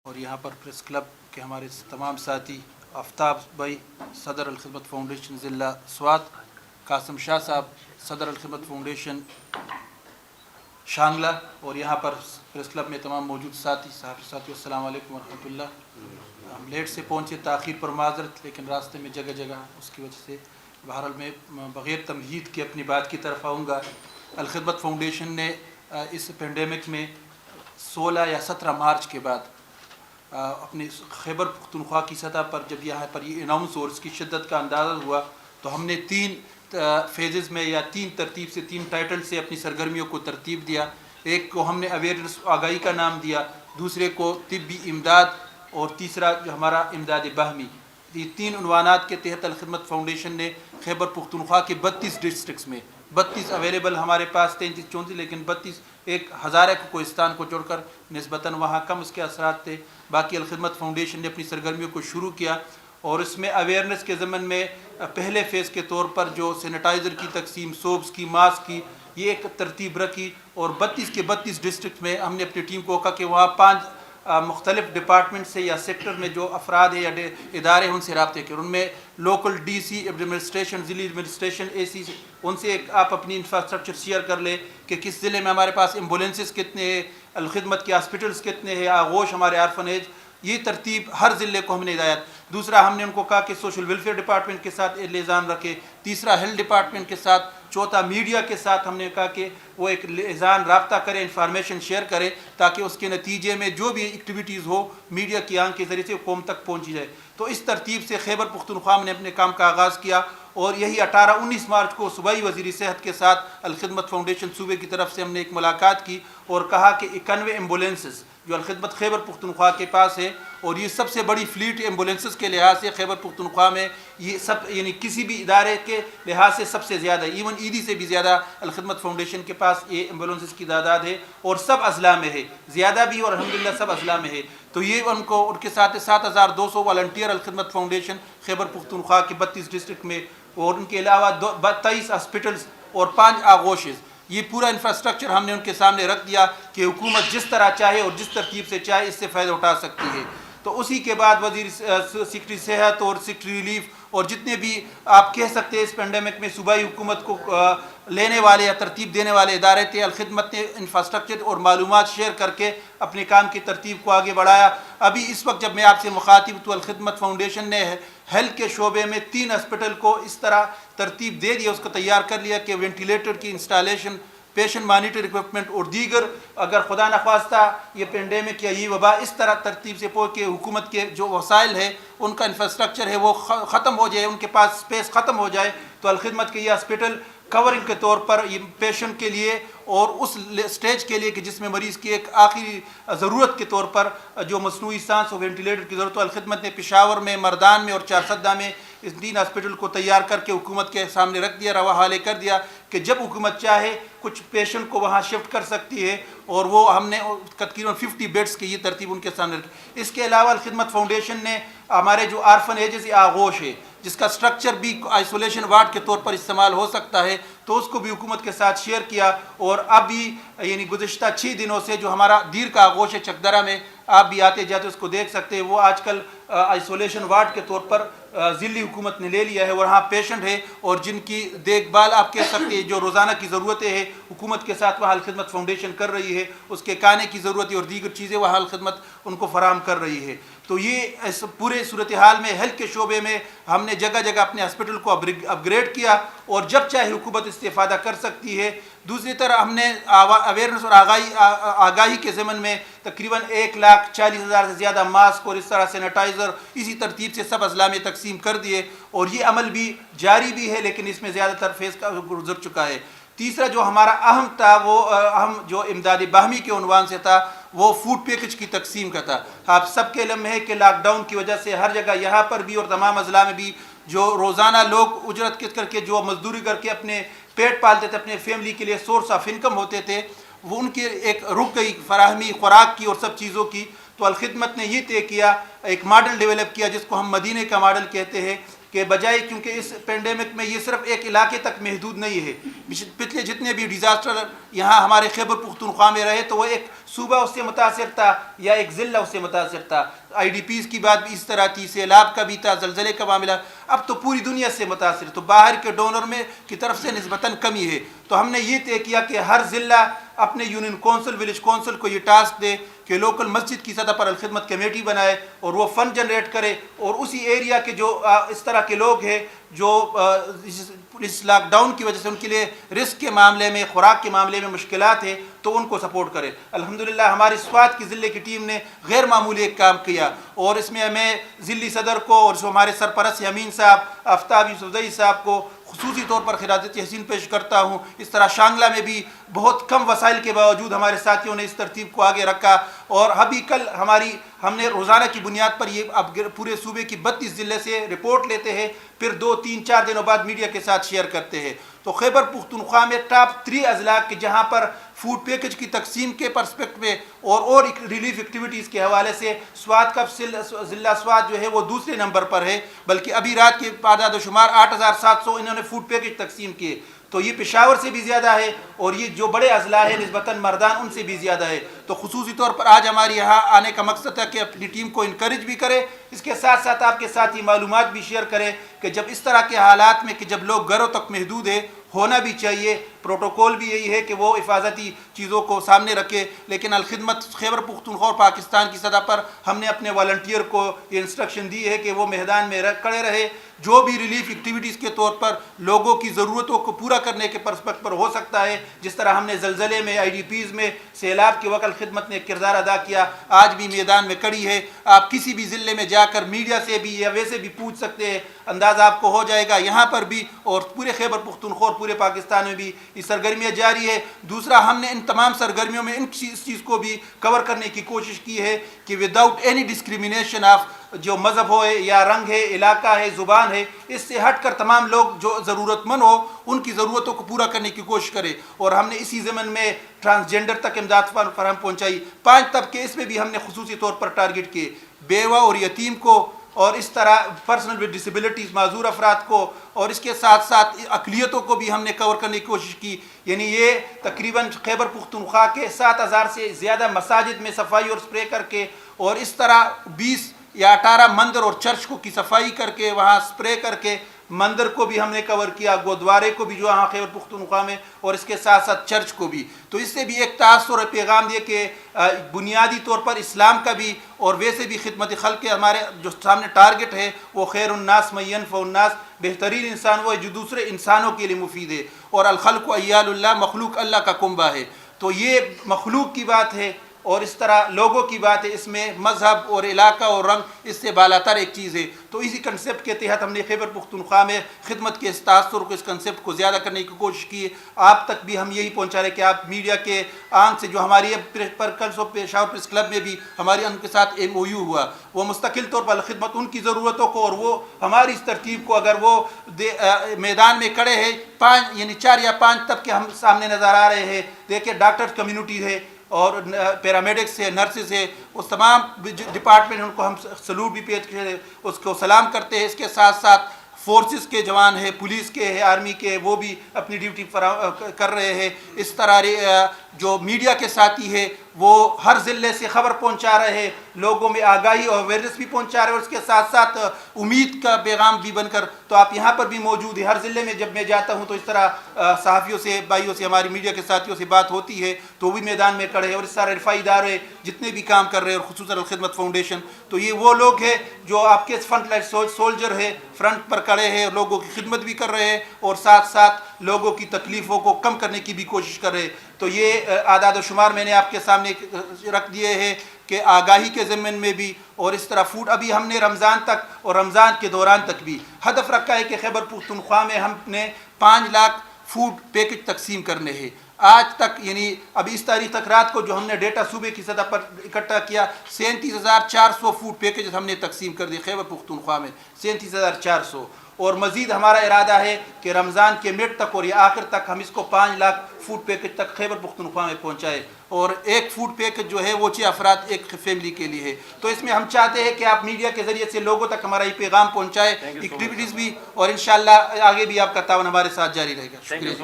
اور یہاں پر press club کے ہمارے تمام ساتھی آفتاب بھائی صدر الخدمت فاؤنڈیشن ضلع سوات، قاسم شاہ صاحب صدر الخدمت فاؤنڈیشن شانگلہ، اور یہاں پر پریس کلب میں تمام موجود ساتھیوں السلام علیکم ورحمۃ اللہ۔ ہم لیٹ سے پہنچے، تاخیر پر معذرت، لیکن راستے میں جگہ جگہ اس کی وجہ سے بہرحال میں بغیر تمہید کے اپنی بات کی طرف آؤں گا۔ الخدمت فاؤنڈیشن نے اس پینڈیمک میں 16 یا 17 مارچ کے بعد اپنے خیبر پختونخوا کی سطح پر جب یہاں پر یہ اناؤنس اور اس کی شدت کا اندازہ ہوا تو ہم نے 3 فیزز میں یا 3 ترتیب سے 3 ٹائٹل سے اپنی سرگرمیوں کو ترتیب دیا۔ ایک کو ہم نے اویئرنس آگاہی کا نام دیا، دوسرے کو طبی امداد، اور تیسرا جو ہمارا امداد باہمی۔ یہ 3 عنوانات کے تحت الخدمت فاؤنڈیشن نے خیبر پختونخوا کے 32 ڈسٹرکٹس میں 32 اویلیبل ہمارے پاس 33 34 لیکن 32 ایک ہزارہ کوہستان کو جوڑ کر نسبتاً وہاں کم اس کے اثرات تھے۔ باقی الخدمت فاؤنڈیشن نے اپنی سرگرمیوں کو شروع کیا اور اس میں اویئرنیس کے ضمن میں پہلے فیز کے طور پر جو سینیٹائزر کی تقسیم، سوپس کی، ماسک کی، یہ ایک ترتیب رکھی، اور 32 کے 32 ڈسٹرکٹ میں ہم نے اپنی ٹیم کو کہا کہ وہاں 5 مختلف ڈپارٹمنٹ سے یا سیکٹر میں جو افراد ہیں یا ادارے ہیں ان سے رابطے کے، ان میں لوکل ڈی سی ایڈمنسٹریشن، ضلعی ایڈمنسٹریشن، اے سی، ان سے آپ اپنی انفراسٹرکچر شیئر کر لیں کہ کس ضلع میں ہمارے پاس ایمبولینسز کتنے ہیں، الخدمت کے ہاسپٹلس کتنے ہیں، آغوش ہمارے آرفنیج، یہ ترتیب ہر ضلع کو ہم نے ہدایت۔ دوسرا ہم نے ان کو کہا کہ سوشل ویلفیئر ڈپارٹمنٹ کے ساتھ لیزان رکھے، تیسرا ہیلتھ ڈپارٹمنٹ کے ساتھ، چوتھا میڈیا کے ساتھ ہم نے کہا کہ وہ ایک لیزان رابطہ کرے، انفارمیشن شیئر کرے تاکہ اس کے نتیجے میں جو بھی ایکٹیویٹیز ہو میڈیا کی آنکھ کے ذریعے سے قوم تک پہنچی جائے۔ تو اس ترتیب سے خیبر پختونخوا نے اپنے کام کا آغاز کیا، اور یہی 18-19 مارچ کو صوبائی وزیر صحت کے ساتھ الخدمت فاؤنڈیشن صوبے کی طرف سے ہم نے ایک ملاقات کی اور کہا کہ 91 ایمبولینسز جو الخدمت خیبر پختونخوا کے پاس ہے، اور یہ سب سے بڑی فلیٹ ایمبولینسز کے لحاظ سے خیبر پختونخوا میں یہ سب یعنی کسی بھی ادارے کے لحاظ سے سب سے زیادہ، ایون ایڈی سے بھی زیادہ الخدمت فاؤنڈیشن کے پاس یہ ایمبولینسز کی تعداد ہے، اور سب اضلاع میں ہے، زیادہ بھی اور الحمدللہ سب اضلاع میں ہے۔ تو یہ ان کے ساتھ 7200 والنٹیئر الخدمت فاؤنڈیشن خیبر پختونخوا کے 32 ڈسٹرکٹ میں، اور ان کے علاوہ 23 ہاسپٹلس اور 5 آغوشز، یہ پورا انفراسٹرکچر ہم نے ان کے سامنے رکھ دیا کہ حکومت جس طرح چاہے اور جس ترتیب سے چاہے اس سے فائدہ اٹھا سکتی ہے۔ تو اسی کے بعد سیکرٹری صحت اور سیکرٹری ریلیف اور جتنے بھی آپ کہہ سکتے ہیں اس پینڈیمک میں صوبائی حکومت کو لینے والے یا ترتیب دینے والے ادارے تھے، الخدمت نے انفراسٹرکچر اور معلومات شیئر کر کے اپنے کام کی ترتیب کو آگے بڑھایا۔ ابھی اس وقت جب میں آپ سے مخاطب تو الخدمت فاؤنڈیشن نے ہیلتھ کے شعبے میں 3 ہاسپٹل کو اس طرح ترتیب دے دیا، اس کو تیار کر لیا کہ وینٹیلیٹر کی انسٹالیشن، پیشنٹ مانیٹر اکوپمنٹ اور دیگر اگر خدا نخواستہ یہ پینڈیمک یا یہ وبا اس طرح ترتیب سے پہنچ کے حکومت کے جو وسائل ہے ان کا انفراسٹرکچر ہے وہ ختم ہو جائے، ان کے پاس سپیس ختم ہو جائے، تو الخدمت کے یہ ہاسپٹل کورنگ کے طور پر یہ پیشنٹ کے لیے اور اس سٹیج کے لیے کہ جس میں مریض کی ایک آخری ضرورت کے طور پر جو مصنوعی سانس اور وینٹیلیٹر کی ضرورت، تو الخدمت نے پشاور میں، مردان میں اور چارسدہ میں اس 3 ہاسپٹل کو تیار کر کے حکومت کے سامنے رکھ دیا، روا حوالے کر دیا کہ جب حکومت چاہے کچھ پیشنٹ کو وہاں شفٹ کر سکتی ہے، اور وہ ہم نے تقریباً 50 بیڈس کی یہ ترتیب ان کے سامنے رکھی۔ اس کے علاوہ الخدمت فاؤنڈیشن نے ہمارے جو آرفن ایجز یا آغوش ہے جس کا سٹرکچر بھی آئسولیشن وارڈ کے طور پر استعمال ہو سکتا ہے، تو اس کو بھی حکومت کے ساتھ شیئر کیا، اور اب بھی یعنی گزشتہ 6 دنوں سے جو ہمارا دیر کا آغوش ہے چکدرہ میں، آپ بھی آتے جاتے اس کو دیکھ سکتے ہیں، وہ آج کل آئسولیشن وارڈ کے طور پر ضلعی حکومت نے لے لیا ہے، اور وہاں پیشنٹ ہے اور جن کی دیکھ بھال آپ کہہ سکتے ہیں جو روزانہ کی ضرورتیں ہیں حکومت کے ساتھ وہاں الخدمت فاؤنڈیشن کر رہی ہے، اس کے کھانے کی ضرورت اور دیگر چیزیں وہاں الخدمت ان کو فراہم کر رہی ہے۔ تو یہ اس پورے صورتحال میں ہیلتھ کے شعبے میں ہم نے جگہ جگہ اپنے ہاسپٹل کو اپ گریڈ کیا، اور جب چاہے حکومت استفادہ کر سکتی ہے۔ دوسری طرح ہم نے اویئرنس اور آگاہی کے ضمن میں تقریباً 1,40,000 سے زیادہ ماسک اور اس طرح سینیٹائزر اسی ترتیب سے سب اضلاع میں تقسیم کر دیے، اور یہ عمل بھی جاری بھی ہے لیکن اس میں زیادہ تر فیز کا گزر چکا ہے۔ تیسرا جو ہمارا اہم تھا وہ اہم جو امداد باہمی کے عنوان سے تھا وہ فوڈ پیکج کی تقسیم کا تھا۔ آپ سب کے علم میں ہے کہ لاک ڈاؤن کی وجہ سے ہر جگہ یہاں پر بھی اور تمام اضلاع میں بھی جو روزانہ لوگ اجرت کر کے جو مزدوری کر کے اپنے پیٹ پالتے تھے، اپنے فیملی کے لیے سورس آف انکم ہوتے تھے، وہ ان کی ایک رک گئی فراہمی خوراک کی اور سب چیزوں کی۔ تو الخدمت نے یہ طے کیا، ایک ماڈل ڈیولپ کیا جس کو ہم مدینے کا ماڈل کہتے ہیں کہ بجائے کیونکہ اس پینڈیمک میں یہ صرف ایک علاقے تک محدود نہیں ہے، پچھلے جتنے بھی ڈیزاسٹر یہاں ہمارے خیبر پختونخوا میں رہے تو وہ ایک صوبہ اس سے متاثر تھا یا ایک ضلع اس سے متاثر تھا، آئی ڈی پیز کی بات بھی اس طرح تھی، سیلاب کا بھی تھا، زلزلے کا معاملہ، اب تو پوری دنیا سے متاثر، تو باہر کے ڈونر میں کی طرف سے نسبتاً کمی ہے، تو ہم نے یہ طے کیا کہ ہر ضلع اپنے یونین کونسل ولیج کونسل کو یہ ٹاسک دے کہ لوکل مسجد کی سطح پر الخدمت کمیٹی بنائے اور وہ فنڈ جنریٹ کرے، اور اسی ایریا کے جو اس طرح کے لوگ ہیں جو اس لاک ڈاؤن کی وجہ سے ان کے لیے رزق کے معاملے میں، خوراک کے معاملے میں مشکلات ہیں، تو ان کو سپورٹ کرے۔ الحمدللہ ہماری سوات کی ضلع کی ٹیم نے غیر معمولی ایک کام کیا، اور اس میں ہمیں ضلعی صدر کو اور جو ہمارے سرپرست امین صاحب آفتاب یوسفزئی صاحب کو خصوصی طور پر خراج تحسین پیش کرتا ہوں۔ اس طرح شانگلہ میں بھی بہت کم وسائل کے باوجود ہمارے ساتھیوں نے اس ترتیب کو آگے رکھا، اور ابھی کل ہم نے روزانہ کی بنیاد پر یہ اب پورے صوبے کی 32 ضلع سے رپورٹ لیتے ہیں، پھر 2 3 4 دنوں بعد میڈیا کے ساتھ شیئر کرتے ہیں۔ تو خیبر پختونخوا میں ٹاپ 3 اضلاع کے جہاں پر فوڈ پیکج کی تقسیم کے پرسپیکٹ میں اور ریلیف ایکٹیویٹیز کے حوالے سے سوات کا ضلع سوات جو ہے وہ دوسرے نمبر پر ہے، بلکہ ابھی رات کے اعداد و شمار 8700 انہوں نے فوڈ پیکج تقسیم کیے، تو یہ پشاور سے بھی زیادہ ہے، اور یہ جو بڑے اضلاع ہیں نسبتاً مردان ان سے بھی زیادہ ہے۔ تو خصوصی طور پر آج ہمارے یہاں آنے کا مقصد ہے کہ اپنی ٹیم کو انکریج بھی کرے، اس کے ساتھ ساتھ آپ کے ساتھ یہ معلومات بھی شیئر کرے کہ جب اس طرح کے حالات میں کہ جب لوگ گھروں تک محدود ہے، ہونا بھی چاہیے، پروٹوکول بھی یہی ہے کہ وہ حفاظتی چیزوں کو سامنے رکھے، لیکن الخدمت خیبر پختونخوا اور پاکستان کی سطح پر ہم نے اپنے والنٹیئر کو یہ انسٹرکشن دی ہے کہ وہ میدان میں کھڑے رہے، جو بھی ریلیف ایکٹیویٹیز کے طور پر لوگوں کی ضرورتوں کو پورا کرنے کے پرسپیکٹ پر ہو سکتا ہے، جس طرح ہم نے زلزلے میں، آئی ڈی پیز میں، سیلاب کے وقت الخدمت نے ایک کردار ادا کیا، آج بھی میدان میں کڑی ہے۔ آپ کسی بھی ضلع میں جا کر میڈیا سے بھی یا ویسے بھی پوچھ سکتے ہیں، اندازہ آپ کو ہو جائے گا، یہاں پر بھی اور پورے خیبر پختونخوا اور پورے پاکستان میں بھی یہ سرگرمیاں جاری ہے۔ دوسرا، ہم نے ان تمام سرگرمیوں میں اس چیز کو بھی کور کرنے کی کوشش کی ہے کہ وداؤٹ اینی ڈسکریمنیشن آف جو مذہب ہو یا رنگ ہے، علاقہ ہے، زبان ہے، اس سے ہٹ کر تمام لوگ جو ضرورت مند ہو ان کی ضرورتوں کو پورا کرنے کی کوشش کرے، اور ہم نے اسی ضمن میں ٹرانسجینڈر تک امداد فراہم پہنچائی۔ 5 طبقے اس میں بھی ہم نے خصوصی طور پر ٹارگٹ کیے، بیوہ اور یتیم کو، اور اس طرح پرسنل ود ڈسیبلٹیز معذور افراد کو، اور اس کے ساتھ ساتھ اقلیتوں کو بھی ہم نے کور کرنے کی کوشش کی۔ یعنی یہ تقریباً خیبر پختونخوا کے 7000 سے زیادہ مساجد میں صفائی اور سپرے کر کے، اور اس طرح 20 یا 18 مندر اور چرچ کو کی صفائی کر کے، وہاں سپرے کر کے مندر کو بھی ہم نے کور کیا، گودوارے کو بھی جو یہاں خیبر پختونخوا میں، اور اس کے ساتھ ساتھ چرچ کو بھی۔ تو اس سے بھی ایک تاثر پیغام دیا کہ بنیادی طور پر اسلام کا بھی اور ویسے بھی خدمت خلق کے ہمارے جو سامنے ٹارگٹ ہے وہ خیر الناس من ینفع الناس، بہترین انسان وہ ہے جو دوسرے انسانوں کے لیے مفید ہے، اور الخلق عیال اللہ، مخلوق اللہ کا کنبہ ہے۔ تو یہ مخلوق کی بات ہے، اور اس طرح لوگوں کی بات ہے، اس میں مذہب اور علاقہ اور رنگ اس سے بالاتر ایک چیز ہے۔ تو اسی کنسیپٹ کے تحت ہم نے خیبر پختونخوا میں خدمت کے اس تاثر کو، اس کنسیپٹ کو زیادہ کرنے کی کوشش کی ہے۔ آپ تک بھی ہم یہی پہنچا رہے کہ آپ میڈیا کے آنکھ سے جو ہماری پر کل پشاور پریس کلب میں بھی ہماری ان کے ساتھ MOU ہوا، وہ مستقل طور پر خدمت ان کی ضرورتوں کو اور وہ ہماری اس ترتیب کو، اگر وہ میدان میں کھڑے ہیں، 4 یا 5 طبقے ہم سامنے نظر آ رہے ہیں۔ دیکھیں ڈاکٹر کمیونٹی ہے، اور پیرامیڈکس ہے، نرسز ہے، اس تمام ڈپارٹمنٹ ان کو ہم سلوٹ بھی پیش کرتے ہیں، اس کو سلام کرتے ہیں۔ اس کے ساتھ ساتھ فورسز کے جوان ہیں، پولیس کے ہیں، آرمی کے، وہ بھی اپنی ڈیوٹی کر رہے ہیں۔ اس طرح جو میڈیا کے ساتھی ہے وہ ہر ضلع سے خبر پہنچا رہے ہیں، لوگوں میں آگاہی اور اویئرنیس بھی پہنچا رہے ہیں، اور اس کے ساتھ ساتھ امید کا پیغام بھی بن کر۔ تو آپ یہاں پر بھی موجود ہیں، ہر ضلع میں جب میں جاتا ہوں تو اس طرح صحافیوں سے، بھائیوں سے، ہماری میڈیا کے ساتھیوں سے بات ہوتی ہے تو وہ بھی میدان میں کھڑے ہیں، اور اس طرح رفائی ادارے جتنے بھی کام کر رہے ہیں، اور خصوصاً الخدمت فاؤنڈیشن، تو یہ وہ لوگ ہیں جو آپ کے فرنٹ لائن سولجر ہے، فرنٹ پر کھڑے ہیں، لوگوں کی خدمت بھی کر رہے ہیں، اور ساتھ ساتھ لوگوں کی تکلیفوں کو کم کرنے کی بھی کوشش کر رہے ہیں۔ تو یہ اعداد و شمار میں نے آپ کے سامنے رکھ دیے ہیں کہ آگاہی کے ضمن میں بھی، اور اس طرح فوڈ ابھی ہم نے رمضان تک اور رمضان کے دوران تک بھی ہدف رکھا ہے کہ خیبر پختونخوا میں ہم نے 5 لاکھ فوڈ پیکج تقسیم کرنے ہیں۔ آج تک یعنی ابھی اس تاریخ تک رات کو جو ہم نے ڈیٹا صوبے کی سطح پر اکٹھا کیا، 37,400 فوڈ پیکجز ہم نے تقسیم کر دی خیبر پختونخوا میں، 37,400۔ اور مزید ہمارا ارادہ ہے کہ رمضان کے مڈ تک اور یا آخر تک ہم اس کو 5 لاکھ فوڈ پیکج تک خیبر پختونخوا میں پہنچائے، اور ایک فوڈ پیکج جو ہے وہ 6 افراد ایک فیملی کے لیے ہے۔ تو اس میں ہم چاہتے ہیں کہ آپ میڈیا کے ذریعے سے لوگوں تک ہمارا یہ پیغام پہنچائے، ایکٹیویٹیز بھی، اور انشاءاللہ آگے بھی آپ کا تعاون ہمارے ساتھ جاری رہے گا۔ شکریہ۔